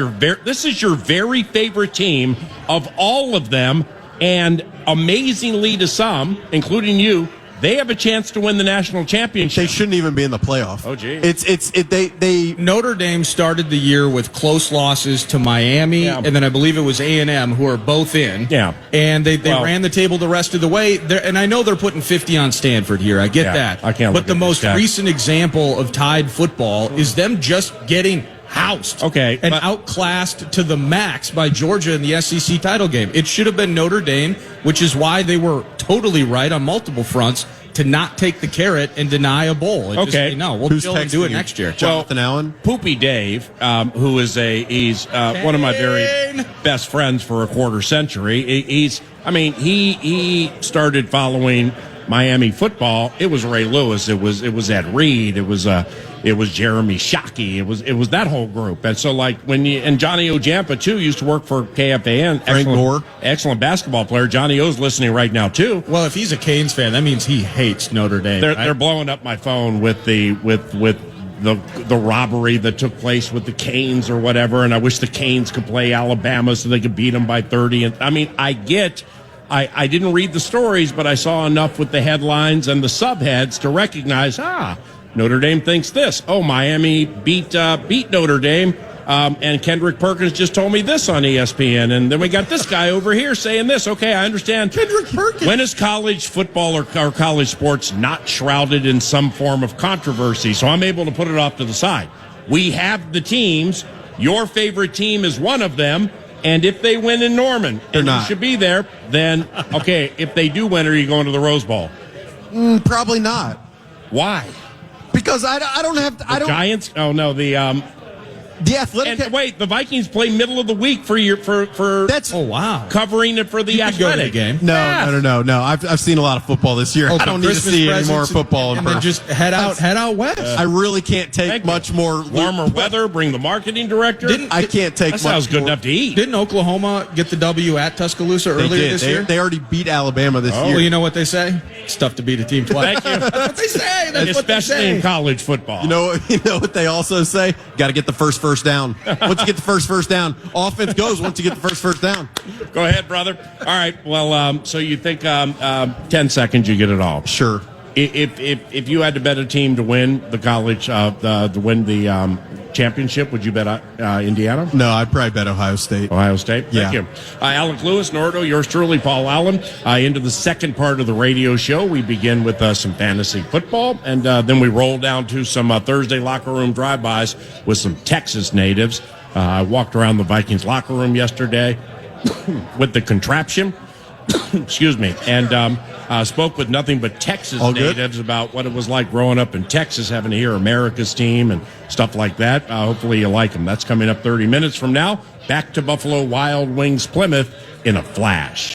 this is your very favorite team of all of them, and amazingly to some, including you, they have a chance to win the national championship. They shouldn't even be in the playoff. Oh, gee. They Notre Dame started the year with close losses to Miami, Yeah. and then I believe it was A&M, who are both in. Yeah. And they Well- ran the table the rest of the way. And I know they're putting 50 on Stanford here. I get Yeah, that. I can't look But the at this most guy. recent example of Tide football is them just getting housed. Okay, And but- outclassed to the max by Georgia in the SEC title game. It should have been Notre Dame, which is why they were totally right on multiple fronts to not take the carrot and deny a bowl. Okay. Just, no, we'll Who's chill and do texting it you? next year. Jonathan Allen? Poopy Dave, who is he's one of my very best friends for a quarter century. He started following Miami football. It was Ray Lewis. It was Ed Reed. It was Jeremy Shockey. It was that whole group. And so and Johnny Ojampa too used to work for KFAN. Frank Gore. Excellent basketball player. Johnny O's listening right now too. Well, if he's a Canes fan, that means he hates Notre Dame. right? They're blowing up my phone with the robbery that took place with the Canes or whatever, and I wish the Canes could play Alabama so they could beat them by 30. And I didn't read the stories, but I saw enough with the headlines and the subheads to recognize, Notre Dame thinks this. Oh, Miami beat Notre Dame. And Kendrick Perkins just told me this on ESPN. And then we got this guy over here saying this. Okay, I understand. Kendrick Perkins. When is college football or college sports not shrouded in some form of controversy? So I'm able to put it off to the side. We have the teams. Your favorite team is one of them. And if they win in Norman, and you should be there, then, okay, if they do win, are you going to the Rose Bowl? Probably not. Why? Because I don't have to, I don't. Giants? Oh, no, the Athletic. And wait, the Vikings play middle of the week for That's Oh, wow. covering it for the You could go to the Athletic game. No. I've seen a lot of football this year. Oh, I don't need to Christmas see any presents more football in and then person. just head out west. I really can't take Thank you. much more. Warmer weather, bring the marketing director. I can't take that much sounds good more. enough to eat. Didn't Oklahoma get the W at Tuscaloosa They earlier did. this year? They already beat Alabama this year. Well, you know what they say? It's tough to beat a team twice. Thank you. That's what they say. That's what they Especially say. in college football. You know what they also say? Got to get the first down. Once you get the first down, offense goes once you get the first down. Go ahead, brother. All right. Well, so you think 10 seconds you get it all? Sure. If you had to bet a team to win the college to win the championship, would you bet Indiana? No, I'd probably bet Ohio State. Ohio State. Yeah. Thank you. Alec Lewis, Nordo, yours truly, Paul Allen. Into the second part of the radio show, we begin with some fantasy football, and then we roll down to some Thursday locker room drive-bys with some Texas natives. I walked around the Vikings locker room yesterday with the contraption. Excuse me. And spoke with nothing but Texas All good? natives about what it was like growing up in Texas, having to hear America's team and stuff like that. Hopefully you like them. That's coming up 30 minutes from now. Back to Buffalo Wild Wings Plymouth in a flash.